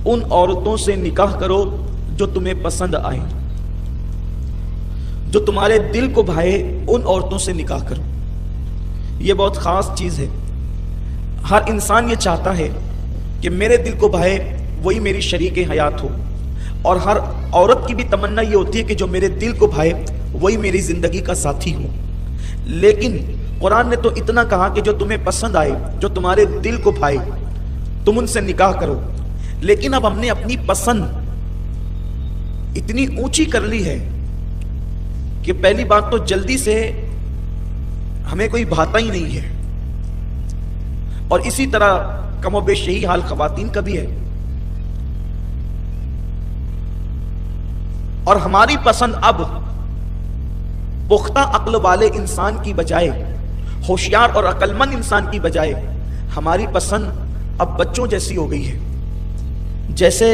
ان عورتوں سے نکاح کرو جو تمہیں پسند آئے، جو تمہارے دل کو بھائے، ان عورتوں سے نکاح کرو۔ یہ بہت خاص چیز ہے۔ ہر انسان یہ چاہتا ہے کہ میرے دل کو بھائے وہی میری شریک حیات ہو، اور ہر عورت کی بھی تمنا یہ ہوتی ہے کہ جو میرے دل کو بھائے وہی میری زندگی کا ساتھی ہو۔ لیکن قرآن نے تو اتنا کہا کہ جو تمہیں پسند آئے، جو تمہارے دل کو بھائے، تم ان سے نکاح کرو۔ لیکن اب ہم نے اپنی پسند اتنی اونچی کر لی ہے کہ پہلی بات تو جلدی سے ہمیں کوئی بھاتا ہی نہیں ہے، اور اسی طرح کم و بیش یہی حال خواتین کا بھی ہے۔ اور ہماری پسند اب پختہ عقل والے انسان کی بجائے، ہوشیار اور عقل مند انسان کی بجائے، ہماری پسند اب بچوں جیسی ہو گئی ہے۔ جیسے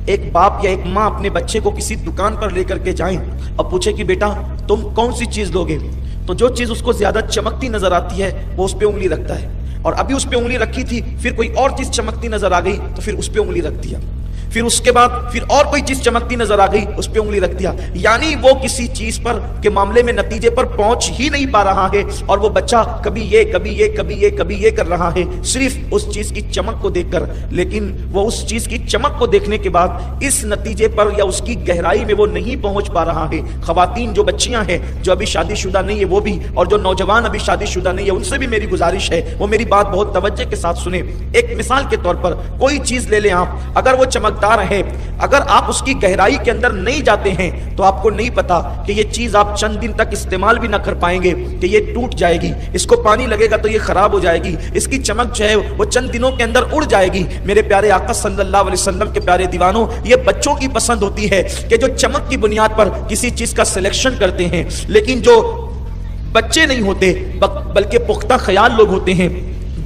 ایک باپ یا ایک ماں اپنے بچے کو کسی دکان پر لے کر کے جائیں اور پوچھے کہ بیٹا تم کون سی چیز لوگے، تو جو چیز اس کو زیادہ چمکتی نظر آتی ہے وہ اس پہ انگلی رکھتا ہے، اور ابھی اس پہ انگلی رکھی تھی، پھر کوئی اور چیز چمکتی نظر آ گئی تو پھر اس پہ انگلی رکھ دیا، پھر اس کے بعد پھر اور کوئی چیز چمکتی نظر آ گئی اس پہ انگلی رکھ دیا۔ یعنی وہ کسی چیز پر کے معاملے میں نتیجے پر پہنچ ہی نہیں پا رہا ہے، اور وہ بچہ کبھی یہ کبھی یہ کبھی یہ کبھی یہ کر رہا ہے صرف اس چیز کی چمک کو دیکھ کر۔ لیکن وہ اس چیز کی چمک کو دیکھنے کے بعد اس نتیجے پر یا اس کی گہرائی میں وہ نہیں پہنچ پا رہا ہے۔ خواتین جو بچیاں ہیں، جو ابھی شادی شدہ نہیں ہے وہ بھی، اور جو نوجوان ابھی شادی شدہ نہیں ہے ان سے بھی میری گزارش ہے وہ میری بات بہت توجہ کے ساتھ سنیں۔ ایک مثال کے طور پر کوئی چیز لے لیں آپ، اگر وہ چمکدار ہے، اگر آپ اس کی گہرائی کے اندر نہیں جاتے ہیں تو آپ کو نہیں پتا کہ یہ چیز آپ چند دن تک استعمال بھی نہ کر پائیں گے کہ یہ ٹوٹ جائے گی، اس کو پانی لگے گا تو یہ خراب ہو جائے گی، اس کی چمک جو ہے وہ چند دنوں کے اندر اڑ جائے گی۔ میرے پیارے آقا صلی اللہ علیہ وسلم کے پیارے دیوانوں، یہ بچوں کی پسند ہوتی ہے کہ جو چمک کی بنیاد پر کسی چیز کا سلیکشن کرتے ہیں، لیکن جو بچے نہیں ہوتے بلکہ پختہ خیال لوگ ہوتے ہیں،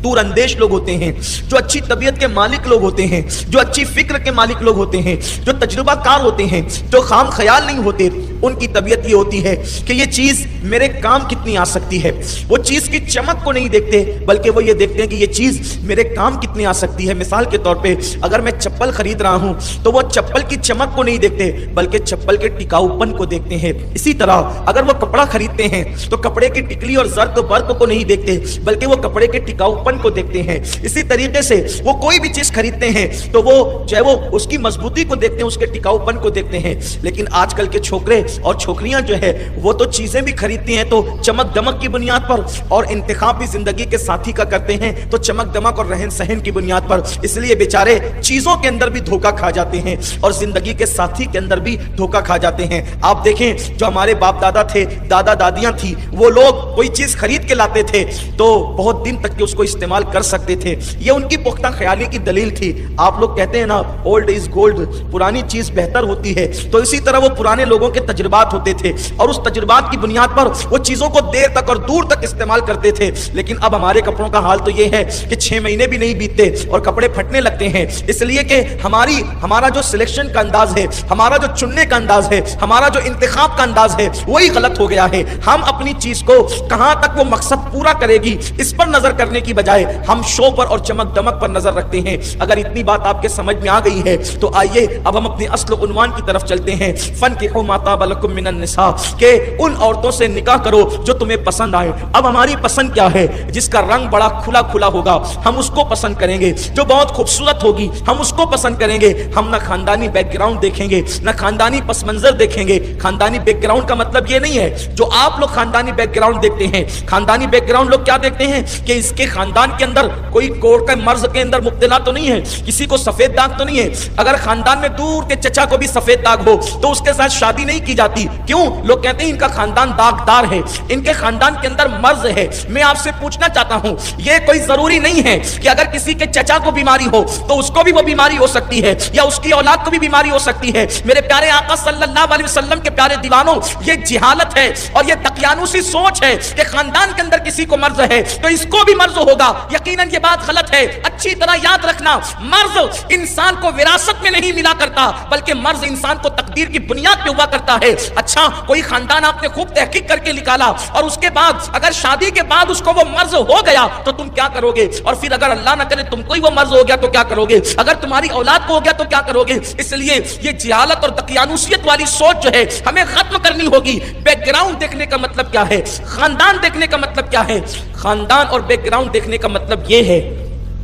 دور اندیش لوگ ہوتے ہیں، جو اچھی طبیعت کے مالک لوگ ہوتے ہیں، جو اچھی فکر کے مالک لوگ ہوتے ہیں، جو تجربہ کار ہوتے ہیں، جو خام خیال نہیں ہوتے، ان کی طبیعت یہ ہوتی ہے کہ یہ چیز میرے کام کتنی آ سکتی ہے۔ وہ چیز کی چمک کو نہیں دیکھتے بلکہ وہ یہ دیکھتے ہیں کہ یہ چیز میرے کام کتنی آ سکتی ہے۔ مثال کے طور پہ اگر میں چپل خرید رہا ہوں تو وہ چپل کی چمک کو نہیں دیکھتے بلکہ چپل کے ٹکاؤ پن کو دیکھتے ہیں۔ اسی طرح اگر وہ کپڑا خریدتے ہیں تو کپڑے کی ٹکلی اور زرق برق کو نہیں دیکھتے بلکہ وہ کپڑے کے ٹکاؤ کو دیکھتے ہیں۔ اسی طریقے سے وہ کوئی بھی چیز خریدتے ہیں تو وہ جو ہے وہ اس کی مضبوطی کو دیکھتے ہیں، اس کے ٹکاؤ پن کو دیکھتے ہیں۔ لیکن آج کل کے چھوکرے اور چھوکریاں جو ہے وہ تو چیزیں بھی خریدتی ہیں تو چمک دمک کی بنیاد پر، اور انتخاب بھی زندگی کے ساتھی کا کرتے ہیں تو چمک دمک اور رہن سہن کی بنیاد پر، اس لیے بیچارے چیزوں کے اندر بھی دھوکہ کھا جاتے ہیں اور زندگی کے ساتھی کے اندر بھی دھوکہ کھا جاتے ہیں۔ آپ دیکھیں جو ہمارے باپ دادا تھے، دادا دادیاں تھی، وہ لوگ کوئی چیز خرید کے لاتے تھے تو بہت دن تک اس کو استعمال کر سکتے تھے، یہ ان کی پختہ خیالی کی دلیل تھی۔ آپ لوگ کہتے ہیں نا اولڈ از گولڈ، پرانی چیز بہتر ہوتی ہے، تو اسی طرح وہ پرانے لوگوں کے تجربات ہوتے تھے اور اس تجربات کی بنیاد پر وہ چیزوں کو دیر تک اور دور تک استعمال کرتے تھے۔ لیکن اب ہمارے کپڑوں کا حال تو یہ ہے کہ 6 مہینے بھی نہیں بیتتے اور کپڑے پھٹنے لگتے ہیں، اس لیے کہ ہمارا جو سلیکشن کا انداز ہے، ہمارا جو چننے کا انداز ہے، ہمارا جو انتخاب کا انداز ہے وہی غلط ہو گیا ہے۔ ہم اپنی چیز کو کہاں تک وہ مقصد پورا کرے گی اس پر نظر کرنے کی بجائے ہم شو پر اور چمک دمک پر نظر رکھتے ہیں۔ اگر اتنی بات آپ کے سمجھ میں آ گئی ہے تو آئیے اب ہم اپنے اصل و عنوان کی طرف چلتے ہیں۔ فَانْكِحُوا مَا طَابَ لَكُم مِّنَ النِّسَاءِ، کہ ان عورتوں سے نکاح کرو جو تمہیں پسند آئے۔ اب ہماری پسند کیا ہے؟ جس کا رنگ بڑا کھلا کھلا ہوگا ہم اس کو پسند کریں گے، جو بہت خوبصورت ہوگی ہم اس کو پسند کریں گے۔ ہم نہ خاندانی بیک گراؤنڈ دیکھیں گے، نہ خاندانی پس منظر دیکھیں گے۔ خاندانی بیک گراؤنڈ کا مطلب یہ نہیں ہے جو آپ لوگ خاندانی بیک گراؤنڈ دیکھتے ہیں۔ خاندانی بیک گراؤنڈ لوگ کیا دیکھتے ہیں کہ اس کے خاندان کے اندر کوئی کوڑ کا مرض کے اندر مبتلا تو نہیں ہے، کسی کو سفید داغ تو نہیں ہے۔ اگر خاندان میں دور کے چچا کو بھی سفید داغ ہو تو اس کے ساتھ شادی نہیں کی جاتی، کیوں؟ لوگ کہتے ہیں ان کا خاندان داغدار ہے، ان کے خاندان کے اندر مرض ہے۔ میں آپ سے پوچھنا چاہتا ہوں، یہ کوئی ضروری نہیں ہے کہ اگر کسی کے چچا کو بیماری ہو تو اس کو بھی وہ بیماری ہو سکتی ہے یا اس کی اولاد کو بھی بیماری ہو سکتی ہے۔ میرے پیارے آقا صلی اللہ علیہ وسلم کے پیارے دیوانوں، یہ جہالت ہے اور یہ دقیانوسی سوچ ہے کہ خاندان کے اندر کسی کو مرض ہے تو اس کو بھی مرض ہوگا۔ یقیناً یہ بات غلط ہے۔ اچھی طرح یاد رکھنا، مرض انسان کو وراثت میں نہیں ملا کرتا بلکہ مرض انسان کو تقدیر کی بنیاد پہ ہوا کرتا ہے۔ ہے. اچھا کوئی خاندان آپ نے خوب تحقیق کر کے نکالا اور اس کے بعد اگر شادی کے بعد اس کو وہ مرض ہو گیا تو تم کیا کرو گے؟ اور پھر اگر اللہ نہ کرے تم کو ہی وہ مرض ہو گیا تو کیا کرو گے؟ اگر تمہاری اولاد کو ہو گیا تو کیا کرو گے؟ اس لیے یہ جہالت اور دقیانوسیت والی سوچ جو ہے ہمیں ختم کرنی ہوگی. بیک گراؤنڈ دیکھنے کا مطلب کیا ہے؟ خاندان دیکھنے کا مطلب کیا ہے؟ خاندان اور بیک گراؤنڈ دیکھنے کا مطلب یہ ہے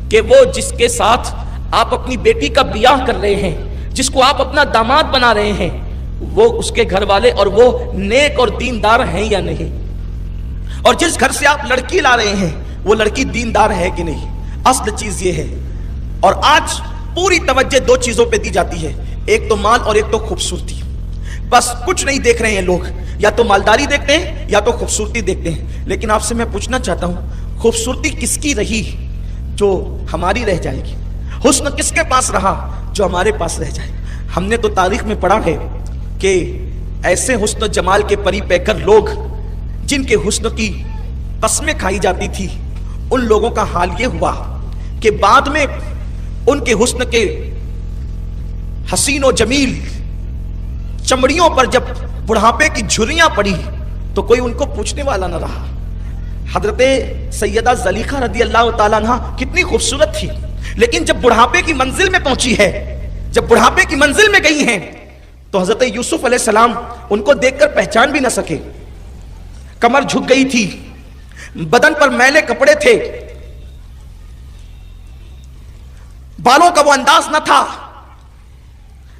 کہ وہ جس کے ساتھ آپ اپنی بیٹی کا بیاہ کر رہے ہیں، جس کو آپ اپنا داماد بنا رہے ہیں، وہ اس کے گھر والے اور وہ نیک اور دیندار ہیں یا نہیں، اور جس گھر سے آپ لڑکی لا رہے ہیں وہ لڑکی دیندار ہے کہ نہیں. اصل چیز یہ ہے. اور آج پوری توجہ دو چیزوں پہ دی جاتی ہے، ایک تو مال اور ایک تو خوبصورتی. بس کچھ نہیں دیکھ رہے ہیں لوگ، یا تو مالداری دیکھتے ہیں یا تو خوبصورتی دیکھتے ہیں. لیکن آپ سے میں پوچھنا چاہتا ہوں، خوبصورتی کس کی رہی جو ہماری رہ جائے گی؟ حسن کس کے پاس رہا جو ہمارے پاس رہ جائے؟ ہم نے تو تاریخ میں پڑھا ہے کہ ایسے حسن و جمال کے پری پیکر لوگ جن کے حسن کی قسمیں کھائی جاتی تھی، ان لوگوں کا حال یہ ہوا کہ بعد میں ان کے حسن کے حسین و جمیل چمڑیوں پر جب بڑھاپے کی جھریاں پڑی تو کوئی ان کو پوچھنے والا نہ رہا. حضرت سیدہ زلیخا رضی اللہ تعالیٰ عنہ کتنی خوبصورت تھی، لیکن جب بڑھاپے کی منزل میں پہنچی ہے، جب بڑھاپے کی منزل میں گئی ہیں تو حضرت یوسف علیہ السلام ان کو دیکھ کر پہچان بھی نہ سکے. کمر جھک گئی تھی، بدن پر میلے کپڑے تھے، بالوں کا وہ انداز نہ تھا.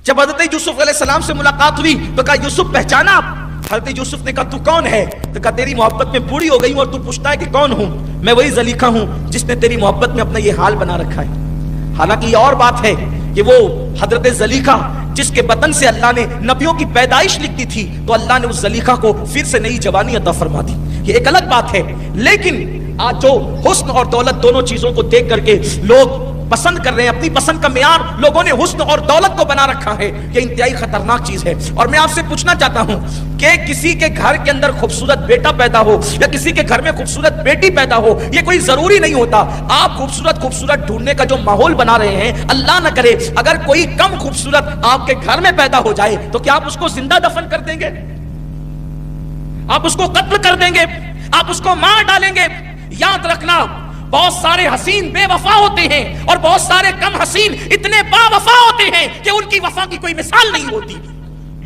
جب حضرت یوسف علیہ السلام سے ملاقات ہوئی تو کہا یوسف پہچانا آپ؟ حضرت یوسف نے کہا تو کون ہے؟ تو کہا تیری محبت میں بوڑھی ہو گئی ہوں اور تو پوچھتا ہے کہ کون ہوں؟ میں وہی زلیخا ہوں جس نے تیری محبت میں اپنا یہ حال بنا رکھا ہے. حالانکہ یہ اور بات ہے کہ وہ حضرت زلیخا جس کے بدن سے اللہ نے نبیوں کی پیدائش لکھ دی تھی تو اللہ نے اس زلیخا کو پھر سے نئی جوانی عطا فرما دی، یہ ایک الگ بات ہے. لیکن آج جو حسن اور دولت دونوں چیزوں کو دیکھ کر کے لوگ پسند کر رہے ہیں، اپنی پسند کا معیار لوگوں نے حسن اور دولت کو بنا رکھا ہے، یہ انتہائی خطرناک چیز ہے. اور میں آپ سے پوچھنا چاہتا ہوں کہ کسی کے گھر کے اندر خوبصورت بیٹا پیدا ہو یا کسی کے گھر میں خوبصورت بیٹی پیدا ہو، یہ کوئی ضروری نہیں ہوتا. آپ خوبصورت ڈھونڈنے کا جو ماحول بنا رہے ہیں، اللہ نہ کرے اگر کوئی کم خوبصورت آپ کے گھر میں پیدا ہو جائے تو کیا آپ اس کو زندہ دفن کر دیں گے؟ آپ اس کو قتل کر دیں گے؟ آپ اس کو مار ڈالیں گے؟ یاد رکھنا بہت سارے حسین بے وفا ہوتے ہیں اور بہت سارے کم حسین اتنے با وفا ہوتے ہیں کہ ان کی وفا کی کوئی مثال نہیں ہوتی.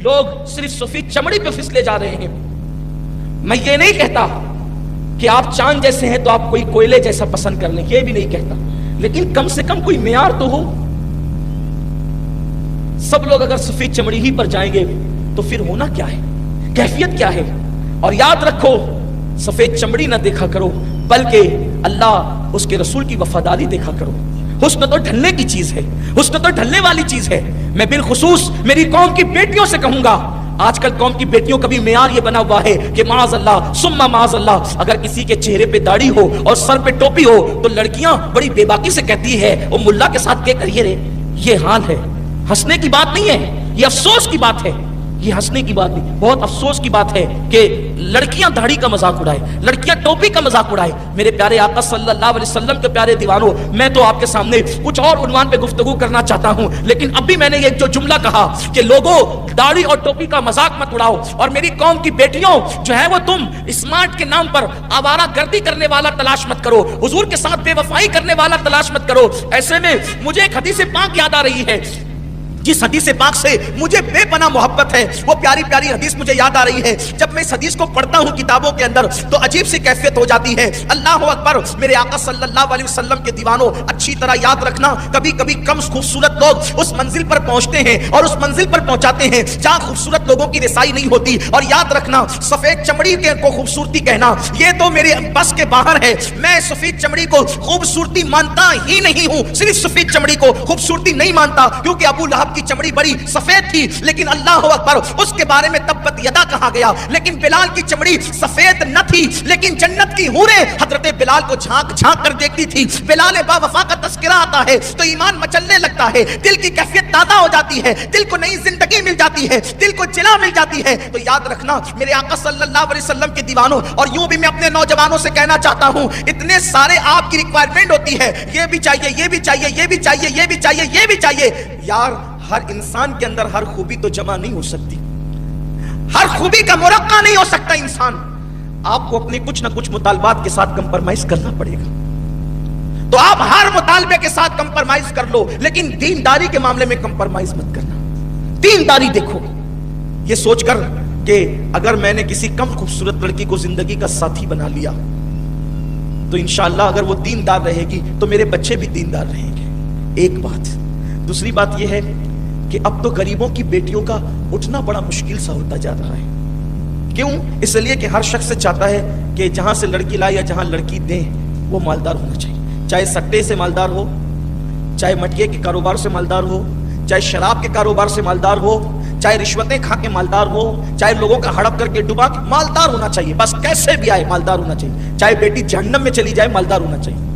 لوگ صرف سفید چمڑی پہ پھسلے جا رہے ہیں. میں یہ نہیں کہتا کہ آپ چاند جیسے ہیں تو آپ کوئی کوئلے جیسا پسند کر لیں، یہ بھی نہیں کہتا، لیکن کم سے کم کوئی معیار تو ہو. سب لوگ اگر سفید چمڑی ہی پر جائیں گے تو پھر ہونا کیا ہے؟ کیفیت کیا ہے؟ اور یاد رکھو سفید چمڑی نہ دیکھا کرو بلکہ اللہ اس کے رسول کی وفاداری دیکھا کرو. حسن تو ڈھلنے کی چیز ہے، حسن تو ڈھلنے والی چیز ہے. میں بالخصوص میری قوم کی بیٹیوں سے کہوں گا، آج کل قوم کی بیٹیوں کا بھی معیار یہ بنا ہوا ہے کہ معاذ اللہ ثم معاذ اللہ اگر کسی کے چہرے پہ داڑھی ہو اور سر پہ ٹوپی ہو تو لڑکیاں بڑی بے باکی سے کہتی ہے وہ ملا کے ساتھ کیا کریے رے. یہ حال ہے. ہنسنے کی بات نہیں ہے، یہ افسوس کی بات ہے. یہ ہنسنے کی بات نہیں، بہت افسوس کی بات ہے کہ لڑکیاں داڑھی کا مذاق اڑائے، لڑکیاں ٹوپی کا مذاق اڑائے. میرے پیارے آقا صلی اللہ علیہ وسلم کے پیارے دیوانوں، میں تو آپ کے سامنے کچھ اور عنوان پہ گفتگو کرنا چاہتا ہوں، لیکن اب بھی میں نے یہ جو جملہ کہا کہ لوگوں داڑھی اور ٹوپی کا مذاق مت اڑاؤ، اور میری قوم کی بیٹیوں جو ہے وہ تم اسمارٹ کے نام پر آوارہ گردی کرنے والا تلاش مت کرو، حضور کے ساتھ بے وفائی کرنے والا تلاش مت کرو. ایسے میں مجھے ایک حدیث پاک یاد آ رہی ہے، جس حدیث پاک سے مجھے بے پناہ محبت ہے، وہ پیاری پیاری حدیث مجھے یاد آ رہی ہے. جب میں اس حدیث کو پڑھتا ہوں کتابوں کے اندر تو عجیب سی کیفیت ہو جاتی ہے. اللہ اکبر. میرے آقا صلی اللہ علیہ وسلم کے دیوانوں اچھی طرح یاد رکھنا، کبھی کبھی کم خوبصورت لوگ اس منزل پر پہنچتے ہیں اور اس منزل پر پہنچاتے ہیں جہاں خوبصورت لوگوں کی رسائی نہیں ہوتی. اور یاد رکھنا سفید چمڑی کو خوبصورتی کہنا یہ تو میرے بس کے باہر ہے. میں سفید چمڑی کو خوبصورتی مانتا ہی نہیں ہوں، صرف سفید چمڑی کو خوبصورتی نہیں مانتا، کیونکہ ابو لہب کی چمڑی بڑی سفید تھی، لیکن اللہ اکبر اس کے بارے میں تبت یدا کہا گیا. لیکن بلال کی چمڑی سفید نہ تھی، لیکن جنت کی حوریں حضرت بلال کو جھانک جھانک کر دیکھتی تھی. بلال با وفا کا تذکرہ آتا ہے تو ایمان مچلنے لگتا ہے، دل کی کیفیت تازہ ہو جاتی ہے، دل کو نئی زندگی مل جاتی ہے، دل کو جلا مل جاتی ہے. تو یاد رکھنا میرے آقا صلی اللہ علیہ وسلم کے دیوانوں، اور یوں بھی میں اپنے نوجوانوں سے کہنا چاہتا ہوں، اتنے سارے آپ کی ریکوائرمنٹ ہوتی ہے، یہ بھی چاہیے، یہ بھی چاہیے، یہ بھی چاہیے، یہ بھی چاہیے، یہ بھی چاہیے. یار ہر انسان کے اندر ہر خوبی تو جمع نہیں ہو سکتی، ہر خوبی کا مرقع نہیں ہو سکتا انسان. آپ کو اپنے کچھ نہ کچھ مطالبات کے ساتھ کمپرمائز کرنا پڑے گا. تو آپ ہر مطالبے کے ساتھ کمپرمائز کر لو, لیکن دینداری کے معاملے میں کمپرمائز مت کرنا. دینداری دیکھو, یہ سوچ کر کہ اگر میں نے کسی کم خوبصورت لڑکی کو زندگی کا ساتھی بنا لیا تو انشاءاللہ اگر وہ دیندار رہے گی تو میرے بچے بھی دیندار رہیں گے. ایک بات. دوسری بات یہ ہے کہ اب تو غریبوں کی بیٹیوں کا اٹھنا بڑا مشکل سا ہوتا جا رہا ہے. کیوں؟ اس لیے کہ ہر شخص چاہتا ہے کہ جہاں سے لڑکی لائے یا جہاں لڑکی دیں وہ مالدار ہونا چاہیے. چاہے سٹے سے مالدار ہو, چاہے مٹکے کے کاروبار سے مالدار ہو, چاہے شراب کے کاروبار سے مالدار ہو, چاہے رشوتیں کھا کے مالدار ہو, چاہے لوگوں کا ہڑپ کر کے ڈبا کے, مالدار ہونا چاہیے. بس کیسے بھی آئے مالدار ہونا چاہیے. چاہے بیٹی جہنم میں چلی جائے مالدار ہونا چاہیے.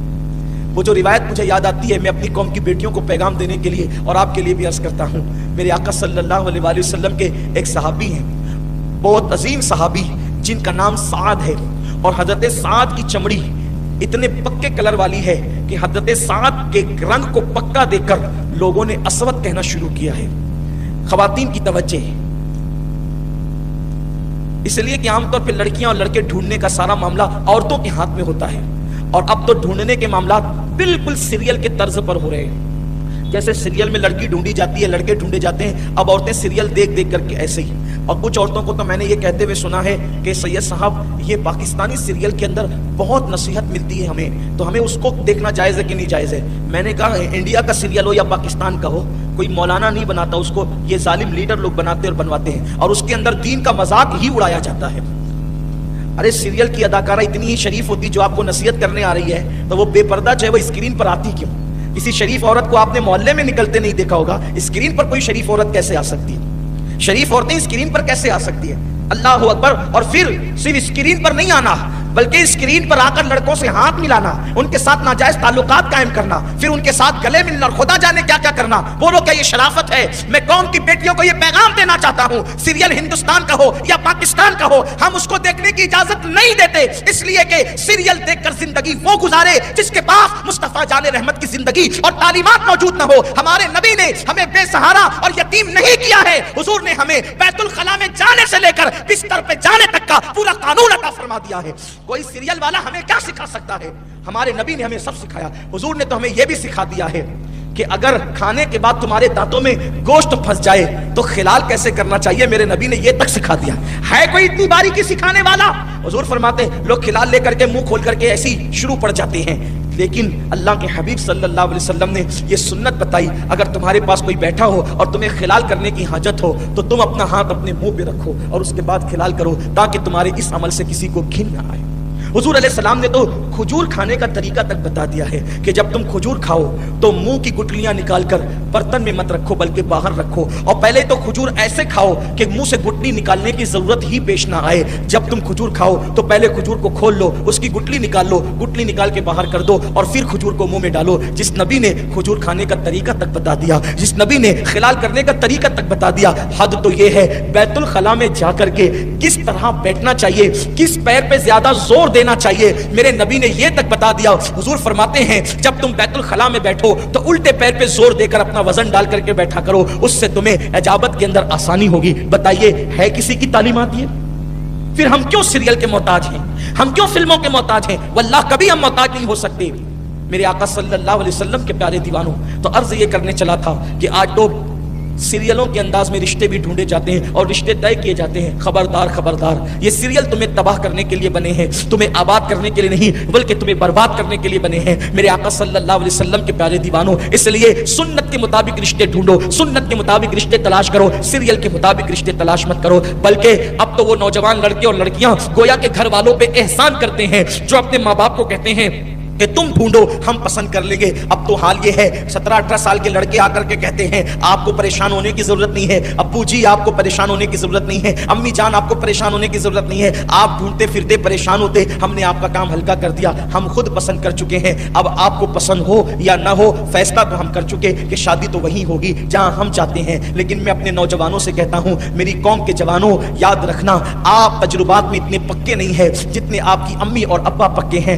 وہ جو روایت مجھے یاد آتی ہے, میں اپنی قوم کی بیٹیوں کو پیغام دینے کے لیے اور آپ کے لیے بھی عرض کرتا ہوں. میرے آقا صلی اللہ علیہ وآلہ وسلم کے ایک صحابی ہیں, بہت عظیم صحابی, جن کا نام سعد ہے, اور حضرت سعد کی چمڑی اتنے پکے کلر والی ہے کہ حضرت سعد کے رنگ کو پکا دیکھ کر لوگوں نے اسود کہنا شروع کیا ہے. خواتین کی توجہ ہے, اس لیے کہ عام طور پہ لڑکیاں اور لڑکے ڈھونڈنے کا سارا معاملہ عورتوں کے ہاتھ میں ہوتا ہے, اور اب تو ڈھونڈنے کے معاملات بالکل سیریل کے طرز پر ہو رہے ہیں. جیسے سیریل میں لڑکی ڈھونڈی جاتی ہے, لڑکے ڈھونڈے جاتے ہیں, اب عورتیں سیریل دیکھ دیکھ کر کے ایسے ہی. اور کچھ عورتوں کو تو میں نے یہ کہتے ہوئے سنا ہے کہ سید صاحب یہ پاکستانی سیریل کے اندر بہت نصیحت ملتی ہے ہمیں, تو ہمیں اس کو دیکھنا جائز ہے کہ نہیں جائز ہے. میں نے کہا انڈیا کا سیریل ہو یا پاکستان کا ہو, کوئی مولانا نہیں بناتا اس کو, یہ ظالم لیڈر لوگ بناتے اور بنواتے ہیں, اور اس کے اندر دین کا مذاق ہی اڑایا جاتا ہے. ارے سیریل کی اداکارہ اتنی ہی شریف ہوتی جو آپ کو نصیحت کرنے آ رہی ہے, تو وہ بے پردہ چاہے وہ اسکرین پر آتی کیوں؟ کسی شریف عورت کو آپ نے محلے میں نکلتے نہیں دیکھا ہوگا, اسکرین پر کوئی شریف عورت کیسے آ سکتی ہے؟ شریف عورتیں اسکرین پر کیسے آ سکتی ہیں؟ اللہ اکبر. اور پھر صرف اسکرین پر نہیں آنا, بلکہ اسکرین پر آ کر لڑکوں سے ہاتھ ملانا, ان کے ساتھ ناجائز تعلقات قائم کرنا, پھر ان کے ساتھ گلے ملنا, اور خدا جانے کیا کیا کرنا. بولو کیا یہ شرافت ہے؟ میں قوم کی بیٹیوں کو یہ پیغام دینا چاہتا ہوں, سیریل ہندوستان کا ہو یا پاکستان کا ہو, ہم اس کو دیکھنے کی اجازت نہیں دیتے, اس لیے کہ سیریل دیکھ کر زندگی وہ گزارے جس کے پاس مصطفیٰ جان رحمت کی زندگی اور تعلیمات موجود نہ ہو. ہمارے نبی نے ہمیں بے سہارا اور یتیم نہیں کیا ہے, حضور نے ہمیں بیت الخلا میں جانے سے لے کر بستر پہ جانے تک کا پورا قانون عطا فرما دیا ہے. کوئی سیریل والا ہمیں کیا سکھا سکتا ہے؟ ہمارے نبی نے ہمیں سب سکھایا. حضور نے تو ہمیں یہ بھی سکھا دیا ہے کہ اگر کھانے کے بعد تمہارے دانتوں میں گوشت پھنس جائے تو خلال کیسے کرنا چاہیے, میرے نبی نے یہ تک سکھا دیا. ہے کوئی اتنی باریکی سکھانے والا؟ حضور فرماتے لوگ خلال لے کر کے منہ کھول کر کے ایسی شروع پڑ جاتے ہیں, لیکن اللہ کے حبیب صلی اللہ علیہ وسلم نے یہ سنت بتائی, اگر تمہارے پاس کوئی بیٹھا ہو اور تمہیں خلال کرنے کی حاجت ہو تو تم اپنا ہاتھ اپنے منہ پہ رکھو اور اس کے بعد خلال کرو, تاکہ تمہارے اس عمل سے کسی کو گھن نہ آئے. حضور علیہ السلام نے تو کھجور کھانے کا طریقہ تک بتا دیا ہے کہ جب تم کھجور کھاؤ تو منہ کی گٹلیاں نکال کر برتن میں مت رکھو بلکہ باہر رکھو, اور پہلے تو کھجور ایسے کھاؤ کہ منہ سے گٹلی نکالنے کی ضرورت ہی پیش نہ آئے. جب تم کھجور کھاؤ تو پہلے کھجور کو کھول لو, اس کی گٹلی نکال لو, گٹلی نکال کے باہر کر دو, اور پھر کھجور کو منہ میں ڈالو. جس نبی نے کھجور کھانے کا طریقہ تک بتا دیا, جس نبی نے خلال کرنے کا طریقہ تک بتا دیا, حد تو یہ ہے بیت الخلا میں جا کر کے کس طرح بیٹھنا چاہیے, کس پیر پہ زیادہ زور دینا چاہیے, میرے نبی نے یہ تک بتا دیا. حضور فرماتے ہیں جب تم بیت الخلا میں بیٹھو تو الٹے پیر پہ زور دے کر اپنا وزن ڈال کر کے بیٹھا کرو, اس سے تمہیں اجابت کے اندر آسانی ہوگی. بتائیے ہے کسی کی تعلیمات یہ؟ پھر ہم کیوں سیریل کے محتاج ہیں, ہم کیوں فلموں کے محتاج ہیں؟ واللہ کبھی ہم محتاج نہیں ہو سکتے. میرے آقا صلی اللہ علیہ وسلم کے پیارے دیوانوں, تو عرض یہ کرنے چلا تھا کہ آج تو سیریلوں کے انداز میں رشتے بھی ڈھونڈے جاتے ہیں اور رشتے طے کیے جاتے ہیں. خبردار خبردار, یہ سیریل تمہیں تباہ کرنے کے لیے بنے ہیں, تمہیں آباد کرنے کے لیے نہیں بلکہ تمہیں برباد کرنے کے لیے بنے ہیں. میرے آقا صلی اللہ علیہ وسلم کے پیارے دیوانوں, اس لیے سنت کے مطابق رشتے ڈھونڈو, سنت کے مطابق رشتے تلاش کرو, سیریل کے مطابق رشتے تلاش مت کرو. بلکہ اب تو وہ نوجوان لڑکے اور لڑکیاں گویا کے گھر والوں پہ احسان کرتے ہیں جو اپنے ماں باپ کو کہتے ہیں کہ تم ڈھونڈو ہم پسند کر لیں گے. اب تو حال یہ ہے 17-18 سال کے لڑکے آ کر کے کہتے ہیں آپ کو پریشان ہونے کی ضرورت نہیں ہے, ابو جی آپ کو پریشان ہونے کی ضرورت نہیں ہے, امی جان آپ کو پریشان ہونے کی ضرورت نہیں ہے, آپ ڈھونڈتے پھرتے پریشان ہوتے, ہم نے آپ کا کام ہلکا کر دیا, ہم خود پسند کر چکے ہیں. اب آپ کو پسند ہو یا نہ ہو فیصلہ تو ہم کر چکے کہ شادی تو وہی ہوگی جہاں ہم چاہتے ہیں. لیکن میں اپنے نوجوانوں سے کہتا ہوں, میری قوم کے جوانوں یاد رکھنا, آپ تجربات میں اتنے پکے نہیں ہیں جتنے آپ کی امی اور ابا پکے ہیں,